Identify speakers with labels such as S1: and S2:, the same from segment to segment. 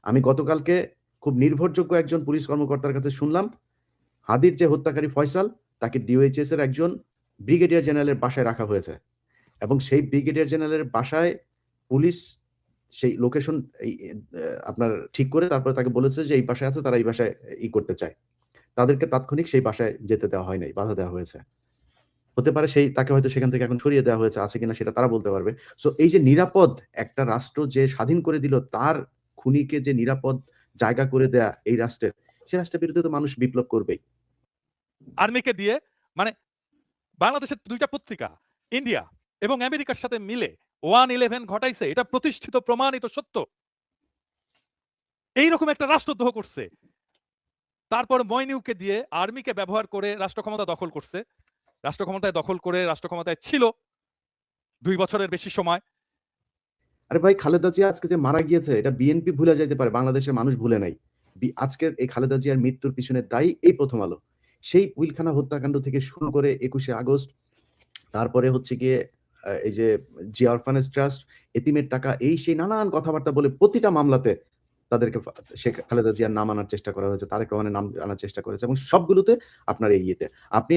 S1: আমি গতকালকে খুব নির্ভরযোগ্য একজন পুলিশ কর্মকর্তার কাছে শুনলাম, হাদির যে হত্যাকারী ফয়সাল, তাকে ডিওএইচএস এর একজন ব্রিগেডিয়ার জেনারেলের বাসায় রাখা হয়েছে। এবং সেই ব্রিগেডিয়ার জেনারেলের বাসায় পুলিশ সেই লোকেশন এই আপনার ঠিক করে তারপরে তাকে বলেছে যে এই বাসায় আছে, তারা এই বাসায় করতে চায়। তাদেরকে তাৎক্ষণিক সেই বাসায় যেতে দেওয়া হয় নাই, বাধা দেওয়া হয়েছে। হতে পারে তাকে হয়তো সেখান থেকে এখন সরিয়ে দেওয়া হয়েছে, আছে কিনা সেটা তারা বলতে পারবে। সো এই যে নিরাপদ একটা রাষ্ট্র যে স্বাধীন করে দিল, তার খুনিকে যে নিরাপদ জায়গা করে দেয়া এই রাষ্ট্রের, সে রাষ্ট্রের বিরুদ্ধে তো মানুষ বিপ্লব করবেই।
S2: আর্মিকে দিয়ে মানে বাংলাদেশের দুইটা পত্রিকা ইন্ডিয়া এবং আমেরিকার সাথে মিলে 1/11 ঘটাইছে, এটা প্রতিষ্ঠিত প্রমাণিত সত্য। এইরকম একটা রাষ্ট্রদ্রোহ করছে, তারপর মইনিউকে দিয়ে আর্মিকে ব্যবহার করে রাষ্ট্র ক্ষমতা দখল করছে। রাষ্ট্র ক্ষমতায় দখল করে রাষ্ট্র ক্ষমতায় ছিল 2 বছরের বেশি সময়।
S1: আরে ভাই, খালেদা জিয়া আজকে যে মারা গিয়েছে, এটা বিএনপি ভুলে যাইতে পারে, বাংলাদেশের মানুষ ভুলে নাই। আজকে এই খালেদা জিয়ার মৃত্যুর পিছনে দায়ী এই প্রথম আলো। সেই পিলখানা হত্যাকাণ্ড থেকে শুরু করে ২১শে আগস্ট, তারপরে হচ্ছে গিয়ে এই যে জিয়া অরফানেজ ট্রাস্ট, এতিমের টাকা, এই সেই নানান কথাবার্তা বলে প্রতিটা মামলাতে তাদেরকে শেখ খালেদা জিয়ার নাম আনার চেষ্টা করা হয়েছে, তারেক রহমানের নাম আনার চেষ্টা করেছে, এবং সবগুলোতে আপনার এই ইয়েতে আপনি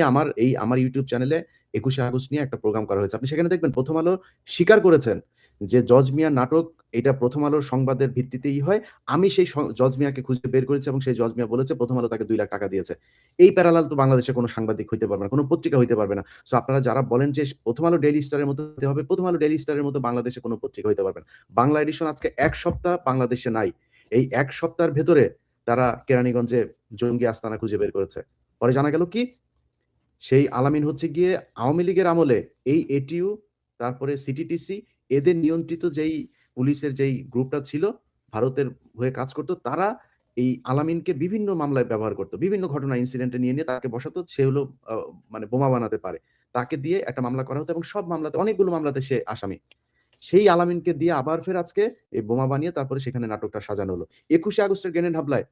S1: আমার ইউটিউব চ্যানেলে ২১শে আগস্ট নিয়ে একটা প্রোগ্রাম করা হয়েছে। আপনি সেখানে দেখবেন প্রথম আলো স্বীকার করেছেন যে জজ মিয়ার নাটক এটা প্রথম আলোর সংবাদের ভিত্তিতেই হয়। আমি সেই জজ মিয়াকে খুঁজে বের করেছি এবং সেই জজ মিয়া বলেছে প্রথম আলো তাকে ২ লাখ টাকা দিয়েছে। এই প্যারালাল তো বাংলাদেশে কোনো সাংবাদিক হইতে পারবে না, কোনো পত্রিকা হইতে পারবে না। সো আপনারা যারা বলেন যে প্রথম আলো ডেইলি স্টারের মতো হতে হবে, প্রথম আলো ডেইলি স্টারের মতো বাংলাদেশে কোনো পত্রিকা হইতে পারবে না। বাংলা এডিশন আজকে ১ সপ্তাহ বাংলাদেশে নাই। এই ১ সপ্তাহের ভেতরে তারা কেরানীগঞ্জে জঙ্গি আস্তানা খুঁজে বের করেছে। পরে জানা গেল কি, সেই আলামিন হচ্ছে গিয়ে আওয়ামী লীগের আমলে এই এটিইউ, তারপরে সিটিটিসি, এদের নিয়ন্ত্রিত যেই পুলিশের যেই গ্রুপটা ছিল, ভারতের হয়ে কাজ করত, তারা এই আলামিনকে বিভিন্ন মামলায় ব্যবহার করত। বিভিন্ন ঘটনা ইনসিডেন্টে নিয়ে তাকে বসাতো। সে হলো মানে বোমা বানাতে পারে। তাকে দিয়ে একটা মামলা করা হতো এবং সব মামলাতে, অনেকগুলো মামলাতে সে আসামি। সেই আলামিনকে দিয়ে আবার ফের আজকে এই বোমা বানিয়ে তারপরে সেখানে নাটকটা সাজানো হলো। ২১শে আগস্টের গ্রেনেড হামলায়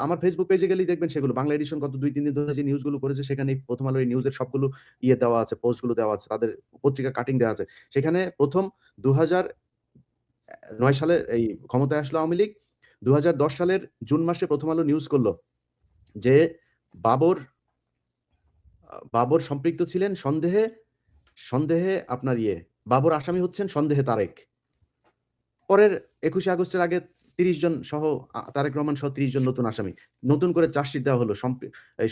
S1: আমার ফেসবুক পেজে গেলেই দেখবেন সেগুলো। বাংলা এডিশন গত ২-৩ দিন ধরে যে নিউজগুলো করেছে, সেখানে প্রথম আলোর এই নিউজের সবগুলো দেওয়া আছে, পোস্টগুলো দেওয়া আছে, তাদের পত্রিকা কাটিং দেওয়া আছে। সেখানে প্রথম ২০০৯ সালের এই ক্ষমতায় আসলো আওয়ামী লীগ। ২০১০ সালের জুন মাসে প্রথম আলো নিউজ করল যে বাবর সম্পৃক্ত ছিলেন সন্দেহে আপনার বাবর আসামি হচ্ছেন সন্দেহে তারেক। পরের ২১শে আগস্টের আগে ৩০ জন সহ তারেক রহমান সহ ৩০ জন নতুন আসামি। নতুন করে চার্জশিট দেওয়া হলো।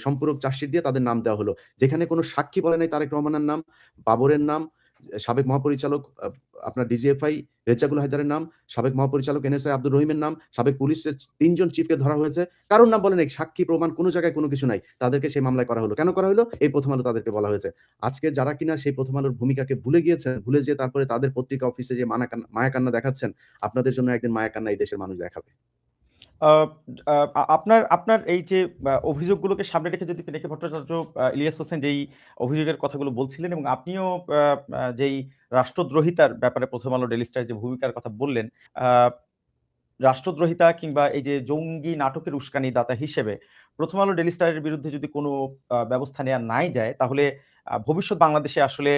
S1: সম্পূরক চার্জশিট দিয়ে তাদের নাম দেওয়া হলো। যেখানে কোনো সাক্ষী বলে নাই তারেক রহমানের নাম, বাবরের নাম, সাবেক মহাপরিচালক আপনার ডিজিএফআই রেজাকুল হায়দারের নাম, সাবেক মহাপরিচালক এনএসআই আব্দুর রহিমের নাম, সাবেক পুলিশের ৩ জন চিফকে ধরা হয়েছে। কারোর নাম বলে নাই। সাক্ষী প্রমাণ কোনো জায়গায় কোনো কিছু নাই। তাদেরকে সেই মামলায় করা হলো। কেন করা হলো? এই প্রথম আলো তাদেরকে বলা হয়েছে। আজকে যারা কিনা সেই প্রথম আলোর ভূমিকাকে ভুলে গিয়েছেন, ভুলে যেয়ে তারপরে তাদের পত্রিকা অফিসে যে মায়া কান্না দেখাচ্ছেন, আপনাদের জন্য একদিন মায়া কান্না এই দেশের মানুষ দেখাবে।
S3: আপনার এই যে অভিযোগগুলোকে সামনে রেখে যদি পিনাকি ভট্টাচার্য, ইলিয়াস হোসেন যেই অভিযোগের কথাগুলো বলছিলেন এবং আপনিও যেই রাষ্ট্রদ্রোহিতার ব্যাপারে প্রথম আলো ডেইলি স্টার যে ভূমিকার কথা বললেন, রাষ্ট্রদ্রোহিতা কিংবা এই যে জঙ্গি নাটকের উস্কানি দাতা হিসেবে প্রথম আলো ডেইলি স্টারের বিরুদ্ধে যদি কোনো ব্যবস্থা নেওয়া নাই যায়, তাহলে ভবিষ্যৎ বাংলাদেশে আসলে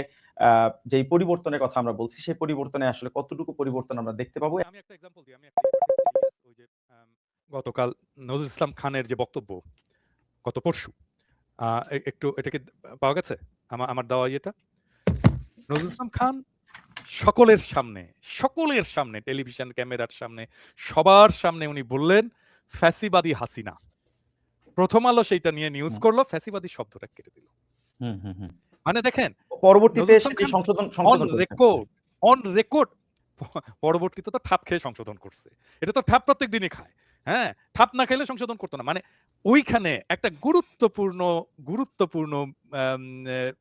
S3: যেই পরিবর্তনের কথা আমরা বলছি, সেই পরিবর্তনে আসলে কতটুকু পরিবর্তন আমরা দেখতে পাবো?
S2: আমি একটা এক্সাম্পল দিই। ওই যে গতকাল নজরুল ইসলাম খানের যে বক্তব্য গত পরশু, একটু এটাকে পাওয়া গেছে আমার দেওয়া ইয়েটা। নজরুল ইসলাম খান সকলের সামনে টেলিভিশন ক্যামেরার সামনে, সবার সামনে উনি বললেন ফ্যাসিবাদী হাসিনা। প্রথম আলো সেইটা নিয়ে নিউজ করলো, ফ্যাসিবাদী শব্দটা কেটে দিল। মানে দেখেন,
S3: পরবর্তীতে সংশোধন
S2: অন রেকর্ড পরবর্তীতে তো ঠাপ খেয়ে সংশোধন করছে। এটা তো ঠাপ প্রত্যেক দিনই খায়। হ্যাঁ, ঠাপ না খেলে সংশোধন করতো না। মানে ওইখানে একটা গুরুত্বপূর্ণ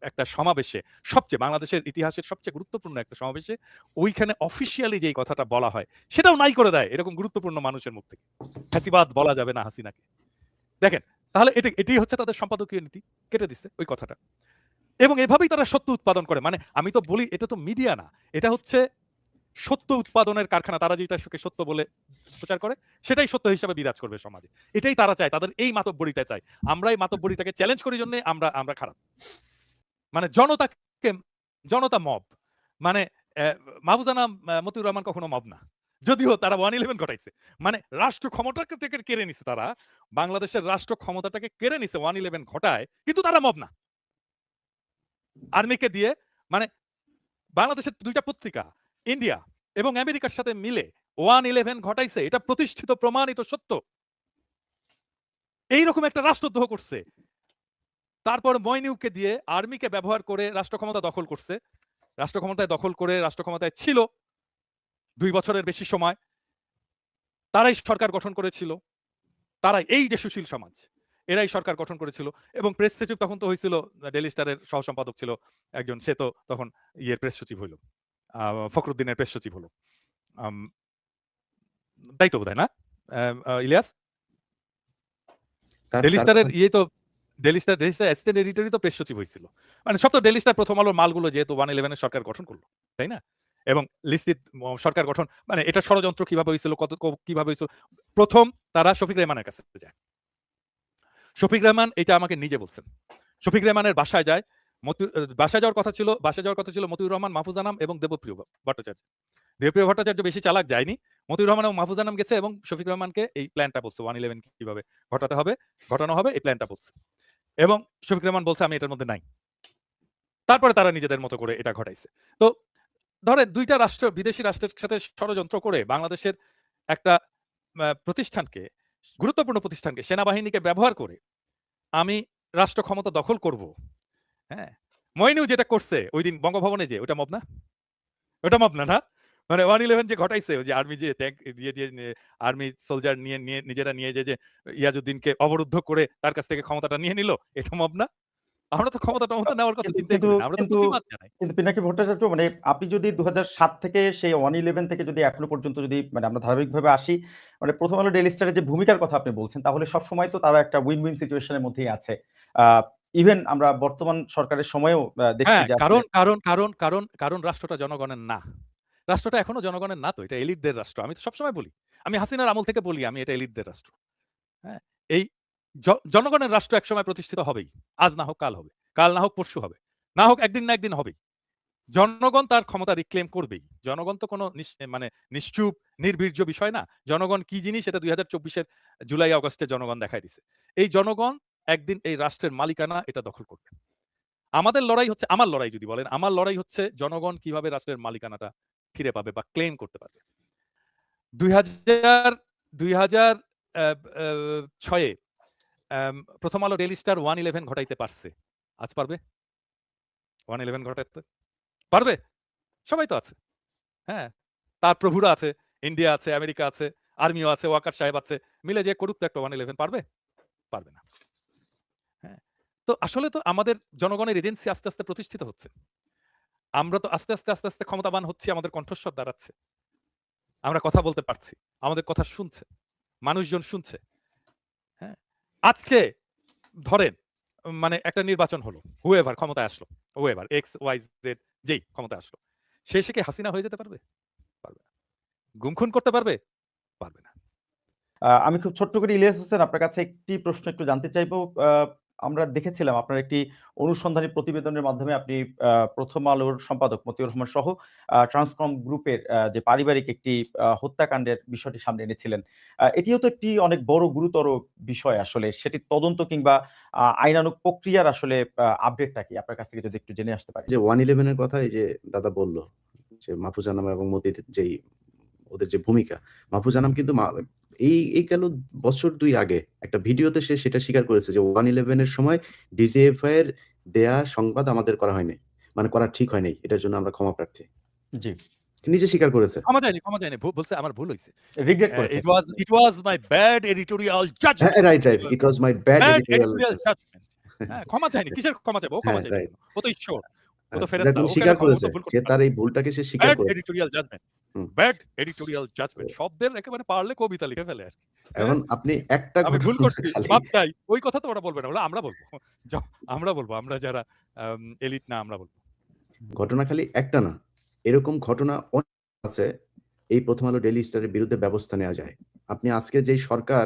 S2: একটা সমাবেশে, সবচেয়ে বাংলাদেশের ইতিহাসের সবচেয়ে গুরুত্বপূর্ণ একটা সমাবেশে ওইখানে অফিসিয়ালি যেই কথাটা বলা হয় সেটাও নাই করে দেয় এরকম গুরুত্বপূর্ণ মানুষের মুখ থেকে। ফ্যাসিবাদ বলা যাবে না হাসিনাকে। দেখেন, তাহলে এটাই হচ্ছে তাদের সম্পাদকীয় নীতি, কেটে দিচ্ছে ওই কথাটা। এবং এভাবেই তারা সত্য উৎপাদন করে। মানে আমি তো বলি, এটা তো মিডিয়া না, এটা হচ্ছে সত্য উৎপাদনের কারখানা। তারা যেটা সত্য বলে প্রচার করে সেটাই সত্য হিসাবে বিরাজ করবে সমাজে। এটাই তারা চায়, তাদের এই মাতব্বরিতা চায়। আমরা এই মাতব্বরিতাকে চ্যালেঞ্জ করি জন্য আমরা খারাপ। মানে জনতা মব, মানে মাহফুজ আনাম, মতিউর রহমান কখনো মব না। যদিও তারা 111 ঘটাইছে, মানে রাষ্ট্র ক্ষমতাকে থেকে কেড়ে নিছে, তারা বাংলাদেশের রাষ্ট্র ক্ষমতাটাকে কেড়ে নিছে 111 ঘটায়, কিন্তু তারা মব না। আর্মিকে দিয়ে, মানে বাংলাদেশের দুইটা পত্রিকা ইন্ডিয়া এবং আমেরিকার সাথে মিলে 111 ঘটাইছে, এটা প্রতিষ্ঠিত প্রমাণিত সত্য। এইরকম একটা রাষ্ট্রদ্রোহ করছে, তারপর মইনিউকে দিয়ে আর্মিকে ব্যবহার করে রাষ্ট্র ক্ষমতা দখল করছে, রাষ্ট্র ক্ষমতায় দখল করে রাষ্ট্র ক্ষমতায় ছিল 2 বছরের বেশি সময়, তারাই সরকার গঠন করেছিল, তারাই এই যে সুশীল সমাজ, এরাই সরকার গঠন করেছিল। এবং প্রেস সচিব তখন তো হয়েছিল, ডেইলি স্টারের সহ সম্পাদক ছিল একজন, সে তো তখন ইয়ের প্রেস সচিব হইল, ফখরুদ্দিনের প্রেস সচিব হলো, তাই তো বোধহয় না ইলিয়াস? ডেইলি স্টারের ইয়ে তো ডেইলি স্টার অ্যাসিস্ট্যান্ট এডিটরই তো প্রেস সচিব হয়েছিল। মানে সব তো ডেইলি স্টার প্রথম আলোর মালগুলো যেহেতু 111 সরকার গঠন করলো, তাই না? এবং লিস্টিত সরকার গঠন, মানে এটা ষড়যন্ত্র কিভাবে হয়েছিল, কিভাবে হয়েছিল, প্রথম তারা শফিক রেহমানের কাছে যায়। শফিক রেহমান এটা আমাকে নিজে বলছেন। শফিক রেহমানের বাসায় যায়, বাসায় যাওয়ার কথা ছিল মতিউর রহমান, মাহফুজ আনাম এবং দেবপ্রিয় ভট্টাচার্য। দেবপ্রিয় ভট্টাচার্য বেশি চালাক যায়নি, মতিউর রহমান এবং মাহফুজ আনাম গেছে এবং শফিক রহমানকে এই প্ল্যানটা বলছে, 111 কিভাবে ঘটানো হবে এই প্ল্যানটা বলছে, এবং শফিক রহমান বলছে আমি এটার মধ্যে নাই। তারপরে তারা নিজেদের মতো করে এটা ঘটাইছে। তো ধরেন দুইটা রাষ্ট্র, বিদেশি রাষ্ট্রের সাথে ষড়যন্ত্র করে বাংলাদেশের একটা প্রতিষ্ঠানকে, গুরুত্বপূর্ণ প্রতিষ্ঠানকে, সেনাবাহিনীকে ব্যবহার করে আমি রাষ্ট্র ক্ষমতা দখল করব। হ্যাঁ, মইনিউ যেটা করছে ওই দিন বঙ্গভবনে, যে ওটা মব না? ওটা মব না, না? মানে 111 যে ঘটাইছে, যে আর্মি যে ট্যাঙ্ক দিয়ে আর্মি সোলজার নিয়ে নিজেরা নিয়ে যে ইয়াজউদ্দিনকে অবরুদ্ধ করে তার কাছ থেকে ক্ষমতাটা নিয়ে নিল, এটা মব না? আমরা তো ক্ষমতা নেওয়ার কথা চিন্তাই করি না, আমরা তো প্রতিবাদ জানাই।
S3: কিন্তু পিনাকি ভট্টাচার্য, মানে আপনি যদি 2007 থেকে সেই 111 থেকে যদি এখনো পর্যন্ত যদি মানে আমরা ধারাবাহিকভাবে আসি, মানে প্রথম আলো ডেইলি স্টারের যে ভূমিকার কথা আপনি বলছেন, তাহলে সবসময় তো তারা একটা উইন উইন সিচুয়েশনের মধ্যেই আছে। ইভেন আমরা বর্তমান সরকারের সময়েও দেখছি
S2: হ্যাঁ,
S3: যে
S2: কারণ রাষ্ট্রটা জনগণের না। রাষ্ট্রটা এখনো জনগণের না, তো এটা এলিটদের রাষ্ট্র। আমি তো সবসময় বলি, আমি হাসিনার আমল থেকে বলি, আমি এটা এলিটদের রাষ্ট্র। হ্যাঁ, এই জনগণের রাষ্ট্র একসময় প্রতিষ্ঠিত হবেই, আজ না হোক কাল হবে, কাল না হোক পরশু হবে, না হোক একদিন না একদিন হবেই। জনগণ তার ক্ষমতা রিক্লেম করবেই। জনগণ তো কোনো মানে নিশ্চুপ নির্বীর্য বিষয় না। জনগণ কি জিনিস এটা 2024-এর জুলাই আগস্টে জনগণ দেখাই দিছে। এই জনগণ একদিন এই রাষ্ট্রের মালিকানা এটা দখল করবে। আমাদের লড়াই হচ্ছে, আমার লড়াই যদি বলেন, আমার লড়াই হচ্ছে জনগণ কিভাবে রাষ্ট্রের মালিকানাটা ফিরে পাবে বা ক্লেম করতে পারবে। 2006-এ প্রথম আলো ডেইলি স্টার 111 ঘটাইতে পারছে, আজ পারবে 111 ঘটাইতে? পারবে? সবাই তো আছে। হ্যাঁ, তার প্রভুরা আছে, ইন্ডিয়া আছে, আমেরিকা আছে, আর্মিও আছে, ওয়াকার সাহেব আছে, মিলে যে করুক তো একটা 111, পারবে? পারবে না। হ্যাঁ, তো আসলে তো আমাদের জনগণের এজেন্সি আস্তে আস্তে প্রতিষ্ঠিত হচ্ছে। আমরা তো আস্তে আস্তে ক্ষমতাবান হচ্ছি, আমাদের কণ্ঠস্বর দাঁড়াচ্ছে, আমরা কথা বলতে পারছি, আমাদের কথা শুনছে, মানুষজন শুনছে। হ্যাঁ, আজকে ধরেন মানে একটা নির্বাচন হলো, হুএভার ক্ষমতায় আসলো, হুএভার এক্স ওয়াই জেড যেই ক্ষমতায় আসলো, সে কি হাসিনা হয়ে যেতে পারবে? পারবে না। গুমখুন করতে পারবে? পারবে না।
S3: আমি খুব ছোট্ট করে ইলিয়াস হোসেন আপনার কাছে একটি প্রশ্ন একটু জানতে চাইবো। আমরা দেখেছিলাম আপনার একটি অনুসন্ধানী প্রতিবেদনের মাধ্যমে আপনি প্রথম আলোর সম্পাদক মতিউর রহমান সহ ট্রান্সকম গ্রুপের যে পারিবারিক একটি হত্যাকাণ্ডের বিষয়টি সামনে এনেছিলেন। এটিও তো একটি অনেক বড় গুরুতর বিষয় আসলে। সেটি তদন্ত কিংবা আইনানুগ প্রক্রিয়ার আসলে আপডেটটা কি? আপনার কাছ থেকে যদি একটু জেনে আসতে পারি।
S1: যে 111 এর কথা এই যে দাদা বলল, যে মাহফুজ আনাম এবং মতির যেই ওদের যে ভূমিকা, মাহফুজ আনাম কিন্তু এই গেল বছর ২ আগে একটা ভিডিওতে সে সেটা স্বীকার করেছে যে 111 এর সময় ডিজিএফআই এর দেয়া সংবাদ আমাদের করা হয়নি। মানে করা ঠিক হয়নি। এটার জন্য আমরা ক্ষমা প্রার্থী।
S3: জি।
S1: নিজে স্বীকার করেছে।
S2: ক্ষমা চাইনি। বলছে আমার ভুল হইছে।
S3: রিগ্রেট করেছে।
S2: It was my bad editorial judgment.
S1: হ্যাঁ, right. It was my bad
S2: Bad
S1: editorial
S2: editorial judgment. হ্যাঁ, ক্ষমা চাইনি। কিসের ক্ষমা চাইবো? ও ক্ষমা
S1: হ্যাঁ,
S2: চাইবে
S1: রাইট।
S2: কেন? ও তো ঈশ্বর। ও তো ফেরেশতা।
S1: দেখুন
S2: ও কেন
S1: স্বীকার
S2: ও
S1: করেছে।
S2: তো ভুল
S1: সে
S2: করতে
S1: তার
S2: পারে?
S1: এই ভুলটাকে সে স্বীকার
S2: Bad
S1: করেছে।
S2: editorial judgment.
S1: হুম।
S2: Bad editorial judgment. শব্দের একেবারে পারলে কবিতা লিখে ফেলে আরকি। হ্যাঁ?
S1: এখন আপনি একটা
S2: আমি ভুল
S1: ঘটনা
S2: করছি,
S1: খালি
S2: মাপ চাই। ওই কথা তো ওরা বলবে না। ওরা আমরা বলব। আমরা বলব। আমরা যারা এলিট না আমরা বলব।
S1: ঘটনা খালি একটা না। এরকম ঘটনা অনেক আছে। এই প্রথম আলো ডেইলি স্টারের বিরুদ্ধে ব্যবস্থা নেওয়া যায়। আপনি আজকে যেই সরকার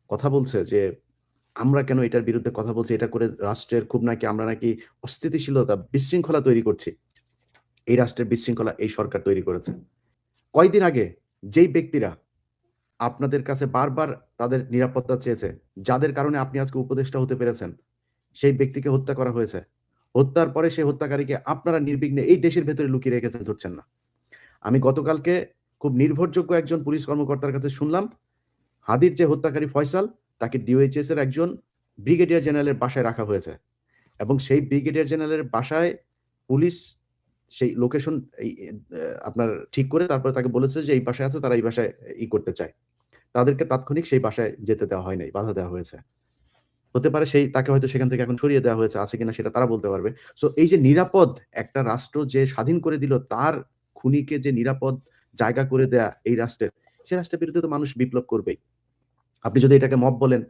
S1: কথা বলছে যে, আমরা কেন এটার বিরুদ্ধে কথা বলছি, এটা করে রাষ্ট্রের খুব নাকি আমরা নাকি অস্থিতিশীলতা, বিশৃঙ্খলা তৈরি করছি। এই রাষ্ট্রের বিশৃঙ্খলা এই সরকার তৈরি করেছে। কয়দিন আগে যেই ব্যক্তিরা আপনাদের কাছে বারবার তাদের নিরাপত্তা চেয়েছে, যাদের কারণে আপনি আজকে উপদেষ্টা হতে পেরেছেন, সেই ব্যক্তিকে হত্যা করা হয়েছে। হত্যার পরে সেই হত্যাকারীকে আপনারা নির্বিঘ্নে এই দেশের ভেতরে লুকিয়ে রেখেছেন, ধরছেন না। আমি গতকালকে খুব নির্ভরযোগ্য একজন পুলিশ কর্মকর্তার কাছে শুনলাম, হাদির যে হত্যাকারী ফয়সাল, তাকে ডিওএইচএস এর একজন ব্রিগেডিয়ার জেনারেলের বাসায় রাখা হয়েছে। এবং সেই ব্রিগেডিয়ার জেনারেলের বাসায় পুলিশ সেই লোকেশন আপনার ঠিক করে তারপরে তাকে বলেছে যে এই বাসায় আছে, তারা এই বাসায় করতে চায়। তাদেরকে তাৎক্ষণিক সেই বাসায় যেতে দেওয়া হয় নাই, বাধা দেওয়া হয়েছে। হতে পারে তাকে হয়তো সেখান থেকে এখন সরিয়ে দেওয়া হয়েছে, আছে কিনা সেটা তারা বলতে পারবে। সো এই যে নিরাপদ একটা রাষ্ট্র যে স্বাধীন করে দিল, তার খুনিকে যে নিরাপদ জায়গা করে দেয়া এই রাষ্ট্রের, সে রাষ্ট্রের বিরুদ্ধে তো মানুষ বিপ্লব করবেই। আপনি যদি এটাকে মব বলেন,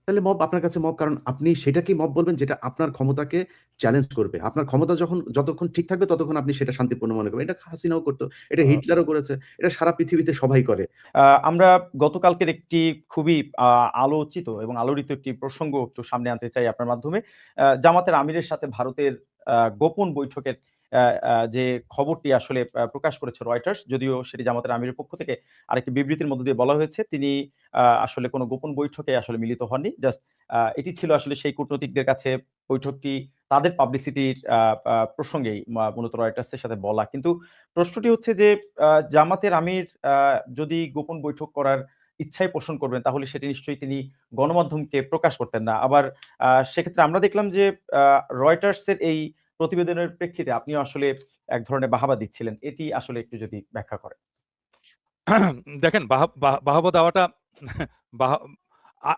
S1: তাহলে মব আপনার কাছে মব, কারণ আপনি সেটাকেই মব বলবেন যেটা আপনার ক্ষমতাকে চ্যালেঞ্জ করবে। আপনার ক্ষমতা যতক্ষণ ঠিক থাকবে ততক্ষণ আপনি সেটা শান্তিপূর্ণ মনে করবেন। এটা হাসিনাও করত, এটা হিটলারও করেছে, এটা সারা পৃথিবীতে সবাই করে।
S3: আমরা গতকালকের একটি খুবই আলোচিত এবং আলোড়িত একটি প্রসঙ্গ একটু সামনে আনতে চাই আপনার মাধ্যমে। জামাতের আমিরের সাথে ভারতের গোপন বৈঠকের যে খবরটি আসলে প্রকাশ করেছে রয়টার্স, যদিও সেটি জামাতের আমিরের পক্ষ থেকে আরেকটি বিবৃতির মধ্য দিয়ে বলা হয়েছে তিনি আসলে কোনো গোপন বৈঠকে আসলে মিলিত হননি। জাস্ট এটি ছিল আসলে সেই কূটনৈতিকদের কাছে বৈঠকটি তাদের পাবলিসিটির প্রসঙ্গেই মূলত রয়টার্সের সাথে বলা। কিন্তু প্রশ্নটি হচ্ছে যে জামাতের আমির যদি গোপন বৈঠক করার ইচ্ছাই পোষণ করবেন তাহলে সেটি নিশ্চয়ই তিনি গণমাধ্যমকে প্রকাশ করতেন না। আবার সেক্ষেত্রে আমরা দেখলাম যে রয়টার্সের এই প্রতিবেদনের প্রেক্ষিতে আপনিও আসলে এক ধরনের বাহাবা দিচ্ছিলেন। এটি আসলে একটু যদি ব্যাখ্যা করেন।
S2: দেখেন বাহবা দেওয়াটা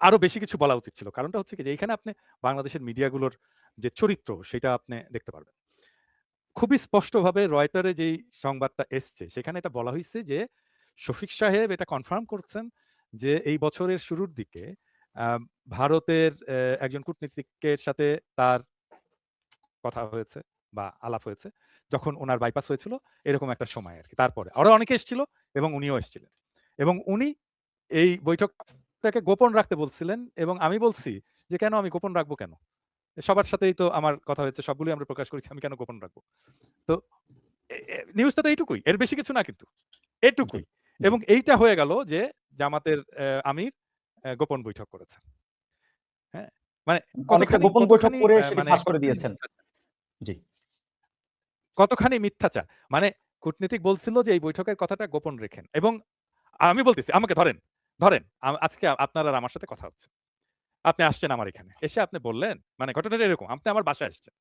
S2: আরো বেশি কিছু বলা উচিত ছিল। কারণটা হচ্ছে কি যে এইখানে আপনি বাংলাদেশের মিডিয়াগুলোর যে চরিত্র সেটা আপনি দেখতে পারবেন। খুবই স্পষ্টভাবে রয়টারে যেই সংবাদটা এসছে সেখানে এটা বলা হইছে যে শফিক সাহেব এটা কনফার্ম করছেন যে এই বছরের শুরুর দিকে ভারতের একজন কূটনীতিকের সাথে তার কথা হয়েছে বা আলাপ হয়েছে যখন ওনার বাইপাস হয়েছিল এরকম একটা সময় আরকি। তারপরে আরো অনেকে এসেছিল এবং উনিও এসেছিলেন। এবং উনি এই বৈঠকটাকে গোপন রাখতে বলছিলেন এবং আমি বলছি যে, "কেন আমি গোপন রাখবো কেন? সবার সাথেই তো আমার কথা হয়েছে। সবগুলোই আমরা প্রকাশ করেছি। আমি কেন গোপন রাখবো?" তো নিউজটা তো এইটুকুই। এর বেশি কিছু না কিন্তু। এটুকুই। এবং এইটা হয়ে গেল যে জামাতের আমির গোপন বৈঠক করেছেন। হ্যাঁ? মানে
S3: অনেকটা গোপন বৈঠক করে সেটি
S2: মানে
S3: ফাঁস করে দিয়েছেন। জি।
S2: কতখানি মিথ্যাচার। মানে কূটনীতিক বলছিল যে এই বৈঠকের কথাটা গোপন রেখেন এবং আমি বলতেছি আমাকে ধরেন, আজকে আপনার আর আমার সাথে কথা হচ্ছে। আপনি আসছেন আমার এখানে। এসে আপনি বললেন, মানে ঘটনাটা এরকম। আপনি আমার বাসায় আসছেন।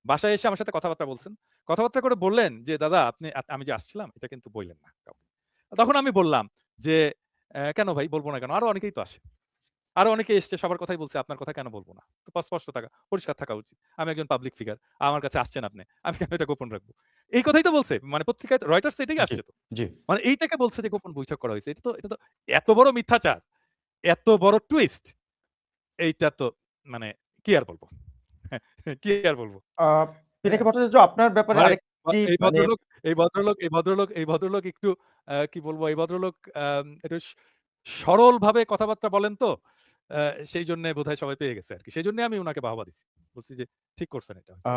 S2: বাসায় এসে আমার সাথে কথাবার্তা বলছেন। কথাবার্তা করে বললেন যে, "দাদা আমি যে আসছিলাম এটা কিন্তু বইলেন না কাউকে।" তখন আমি বললাম যে, "কেন ভাই বলব না কেন? আরো অনেকেই তো আসে। আরো অনেকে এসছে সবার কথাই বলছে, আপনার কথা কেন বলব না? তো স্পষ্ট থাকা, পরিষ্কার থাকা উচিত। আমি একজন পাবলিক ফিগার। আমার কাছে আসছেন আপনি। আমি কেন এটা গোপন রাখবো?" এই কথাই তো বলছে। মানে পত্রিকায় রয়টার্স এটাই
S3: জি,
S2: আসছে তো।
S3: জি।
S2: মানে এইটাকে বলছে যে গোপন বৈঠক করা হয়েছে। এটা তো এত বড় মিথ্যাচার, এত বড় টুইস্ট এইটা তো মানে কি আর বলব? কি আর বলব?
S3: আ
S2: হ্যাঁ?
S3: পিনাকি ভট্টাচার্য আপনার ব্যাপারে
S2: মানে
S3: আরেকটি
S2: এই
S3: মানে
S2: ভদ্রলোক একটু কি বলবো? এই ভদ্রলোক একটু সরলভাবে কথাবার্তা বলেন তো। সেইজন্যে বোধহয় সবাই পেয়ে গেছে আরকি। সেজন্যই আমি উনাকে বাহবা দিচ্ছি। বলছি যে ঠিক করছেন এটা।
S3: আ